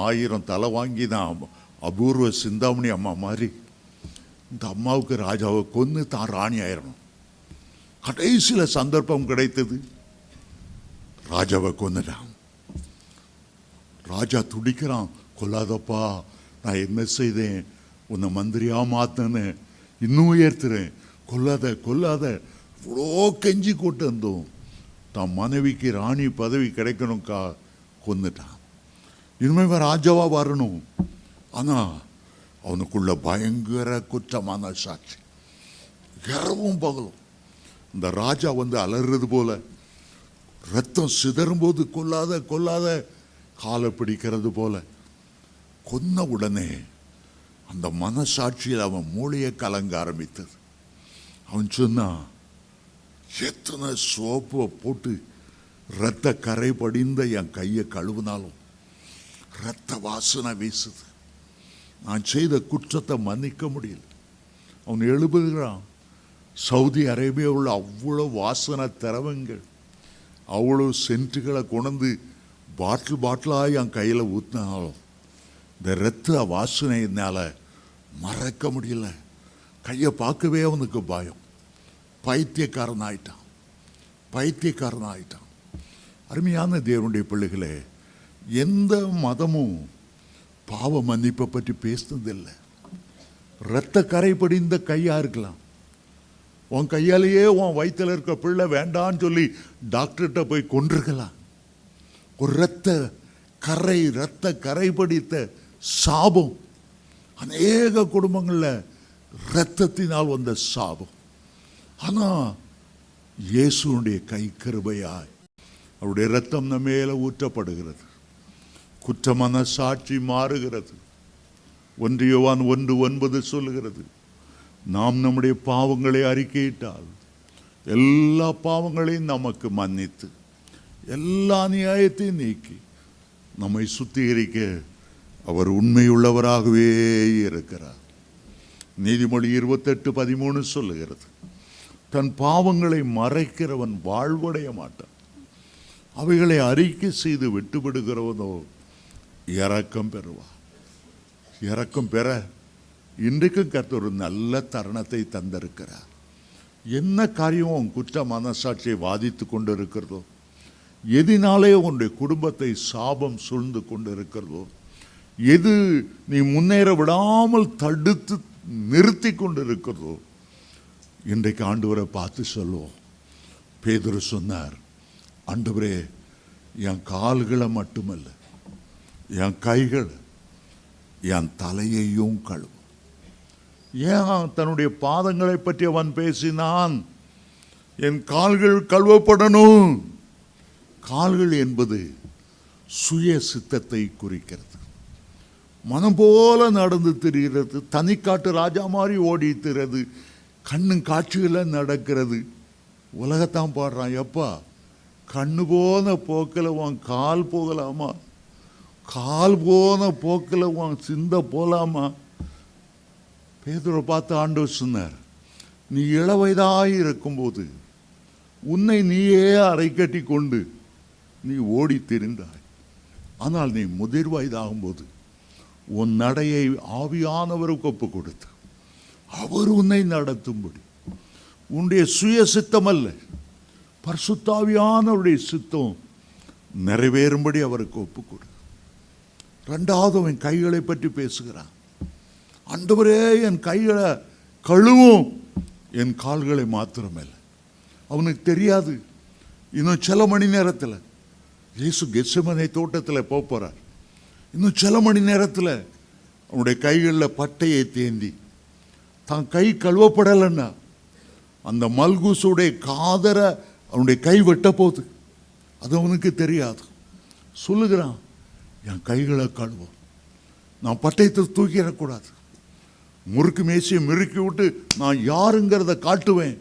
1000 தலை வாங்கி தான் அபூர்வ சிந்தாமணி அம்மா மாதிரி இந்த அம்மாவுக்கு ராஜாவை கொன்று தான் ராணி ஆயிரணும். கடைசியில் சந்தர்ப்பம் கிடைத்தது, ராஜாவை கொன்னுட்டான். ராஜா துடிக்கிறான், கொல்லாதப்பா, நான் என்ன செய்தேன், உன்னை மந்திரியா மாத்தன்னு இன்னும் உயர்த்துறேன், கொல்லாத கொல்லாத. இவ்வளோ கெஞ்சி கூட்டு இருந்தோம். தான் மனைவிக்கு ராணி பதவி கிடைக்கணும்க்கா, கொன்னுட்டான். இனிமேல் ராஜாவா வரணும். ஆனால் அவனுக்குள்ள பயங்கர குற்றமான சாட்சி. இரவும் பகலும் இந்த ராஜா அலறுறது போல, ரத்தம் சிதறும்போது கொல்லாத கொல்லாத காலை பிடிக்கிறது போல. கொன்ன உடனே அந்த மனசாட்சியில் அவன் மூளையை கலங்க ஆரம்பித்தது. அவன் சொன்னான், எத்தனை சோப்பை போட்டு ரத்த கரை படிந்த என் கையை கழுவினாலும் ரத்த வாசனை வீசுது. நான் செய்த குற்றத்தை மன்னிக்க முடியல. அவன் எழுதுகிறான், சவுதி அரேபியாவில் அவ்வளோ வாசனை திரவங்கள், அவ்வளோ சென்ட்டுகளை கொண்டு பாட்டிலாக என் கையில் ஊற்றினாலும் இந்த ரத்த வாசனை என்னால் மறக்க முடியல. கையை பார்க்கவே அவனுக்கு பயம். பைத்தியக்காரன் ஆயிட்டான், பைத்தியக்காரன் ஆயிட்டான். அருமையான தேவனுடைய பிள்ளைகளே, எந்த மதமும் பாவ மன்னிப்பை பற்றி பேசுனதில்லை. இரத்த கரை படிந்த கையா இருக்கலாம். உன் கையாலேயே உன் வயிற்றில் இருக்க பிள்ளை வேண்டான்னு சொல்லி டாக்டர்கிட்ட போய் கொண்டிருக்கலாம். ஒரு இரத்த கரை படித்த சாபம் அநேக குடும்பங்களில் இரத்தத்தினால் வந்த சாபம். ஆனால் இயேசுனுடைய கை கிருபையாய் அவருடைய இரத்தம் நம்ம மேல ஊற்றப்படுகிறது. குற்றமான சாட்சி மாறுகிறது. 1 யோவான் 1:9 சொல்லுகிறது, நாம் நம்முடைய பாவங்களை அறிக்கையிட்டால் எல்லா பாவங்களையும் நமக்கு மன்னித்து எல்லா நியாயத்தையும் நீக்கி நம்மை சுத்திகரிக்க அவர் உண்மையுள்ளவராகவே இருக்கிறார். நீதிமொழி 28:13 சொல்லுகிறது, தன் பாவங்களை மறைக்கிறவன் வாழ்வடைய மாட்டான், அவைகளை அறிக்கை செய்து விட்டுவிடுகிறவனோ இரக்கம் பெறுவார். இரக்கம் பெற இன்றைக்கும் கர்த்தர் ஒரு நல்ல தருணத்தை தந்திருக்கிறார். என்ன காரியம் குற்ற மனசாட்சியை வாதித்து கொண்டு இருக்கிறதோ, எதினாலே உன்னுடைய குடும்பத்தை சாபம் சூழ்ந்து கொண்டு இருக்கிறதோ, எது நீ முன்னேற விடாமல் தடுத்து நிறுத்தி கொண்டு இருக்கிறதோ, இன்றைக்கு ஆண்டவரை பார்த்து சொல்லுவோம். பேதுரு சொன்னார், ஆண்டவரே, என் கால்களை மட்டுமல்ல, என் கைகள், என் தலையையும் கழுவும். ஏன் தன்னுடைய பாதங்களை பற்றி அவன் பேசினான்? என் கால்கள் கழுவப்படணும். கால்கள் என்பது சுய சித்தத்தை குறிக்கிறது. மனம் போல நடந்து திரிகிறது, தனிக்காட்டு ராஜா மாதிரி ஓடி திரிகிறது, கண்ணு காட்சிகளை நடக்கிறது. உலகத்தான் பாடுறான், எப்பா கண்ணு போன போக்கில் உன் கால் போகலாமா? கால் போன போக்கில் உன் சிந்த போகலாமா? பேதுருவை பார்த்து ஆண்டவர் சொன்னார், நீ இளவயதாய் இருக்கும்போது உன்னை நீயே அரை கட்டி கொண்டு நீ ஓடி திரிந்தாய். ஆனால் நீ முதிர் வயதாகும்போது உன் நடையை ஆவியானவருக்கு ஒப்பு கொடுத்து அவர் உன்னை நடத்தும்படி, உன்னுடைய சுய சித்தம் அல்ல, பரிசுத்தாவியானவருடைய சித்தம் நிறைவேறும்படி அவருக்கு ஒப்பு கொடு. ரெண்டாவது அவன் கைகளை பற்றி பேசுகிறான். ஆண்டவரே, என் கைகளை கழுவும், என் கால்களை மாத்திரமல்ல. அவனுக்கு தெரியாது, இன்னும் சில மணி நேரத்தில் இயேசு கெத்செமனே தோட்டத்தில் போகிறார். இன்னும் சில மணி நேரத்தில் அவனுடைய கைகளில் பட்டையை தேந்தி தான் கை கழுவப்படலைன்னா அந்த மல்கூசுடைய காதரை அவனுடைய கை வெட்ட போகுது. அது அவனுக்கு தெரியாது. சொல்லுகிறான், என் கைகளை கழுவோம், நான் பட்டயத்தை தூக்கிடக்கூடாது, முறுக்கு மேசியை மிருக்கி விட்டு நான் யாருங்கிறத காட்டுவேன்,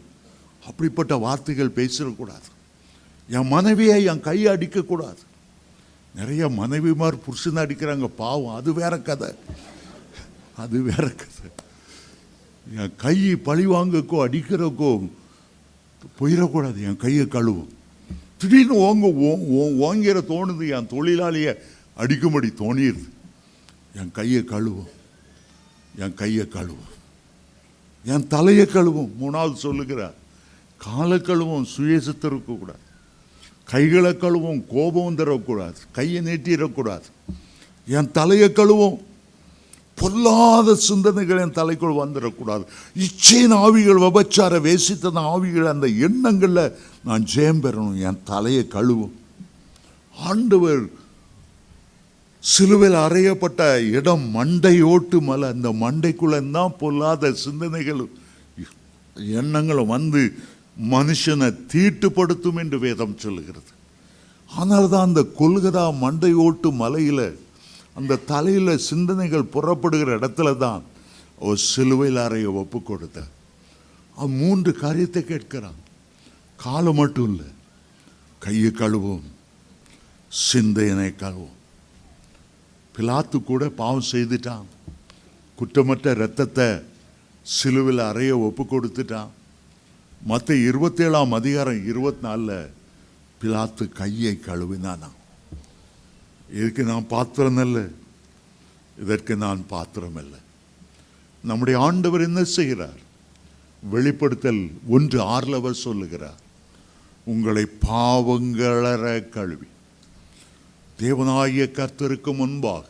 அப்படிப்பட்ட வார்த்தைகள் பேசிடக்கூடாது, என் மனைவியை என் கையை அடிக்கக்கூடாது. நிறைய மனைவிமார் புருஷனை அடிக்கிறாங்க, பாவம், அது வேற கதை, அது வேற கதை. என் கையை பழி வாங்கக்கோ அடிக்கிறக்கோ போயிடக்கூடாது, என் கையை கழுவும். திடீர்னு ஓங்கிற தோணுது, என் தொழிலாளியை அடிக்கும்படி தோணிடுது, என் கையை கழுவும், என் கையை கழுவும், என் தலையை கழுவும். மூணாவது சொல்லுகிறார், காலை கழுவும், சுயசித்து இருக்கக்கூடாது, கைகளை கழுவும், கோபம் தரக்கூடாது, கையை நீட்டிடக்கூடாது, என் தலையை கழுவும், பொல்லாத சிந்தனைகள் என் தலைக்குள் வந்துடக்கூடாது, இச்சையின் ஆவிகள், விபச்சார வேசித்தன ஆவிகள், அந்த எண்ணங்களில் நான் ஜெயம் பெறணும், என் தலையை கழுவும். ஆண்டவர் சிலுவையில் அறையப்பட்ட இடம் மண்டையோட்டு மலை, அந்த மண்டைக்குள்ள தான் பொல்லாத சிந்தனைகள் எண்ணங்களும் வந்து மனுஷனை தீட்டுப்படுத்தும் என்று வேதம் சொல்லுகிறது. ஆனால் தான் அந்த கொல்கதா மண்டையோட்டு மலையில் அந்த தலையில் சிந்தனைகள் புறப்படுகிற இடத்துல தான் ஒரு சிலுவையில் அறைய ஒப்பு கொடுத்த. அவன் 3 காரியத்தை கேட்கிறான். காலை மட்டும் இல்லை, கையை கழுவும், சிந்தையனை கழுவும். பிலாத்து கூட பாவம் செய்துட்டான், குற்றமற்ற இரத்தத்தை சிலுவையில் அறைய ஒப்பு கொடுத்துட்டான். மற்ற 27ஆம் அதிகாரம் 24 பிலாத்து கையை கழுவினானா. இதுக்கு நான் பாத்திரம் அல்ல, இதற்கு நான் பாத்திரம் அல்ல. நம்முடைய ஆண்டவர் என்ன செய்கிறார்? வெளிப்படுத்தல் 1:6 அவர் சொல்லுகிறார், உங்களை பாவங்களற கழுவி தேவனாகிய கர்த்தருக்கு முன்பாக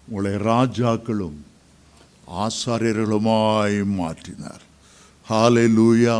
உங்களை ராஜாக்களும் ஆசாரியர்களுமாய் மாற்றினார். ஹல்லேலூயா.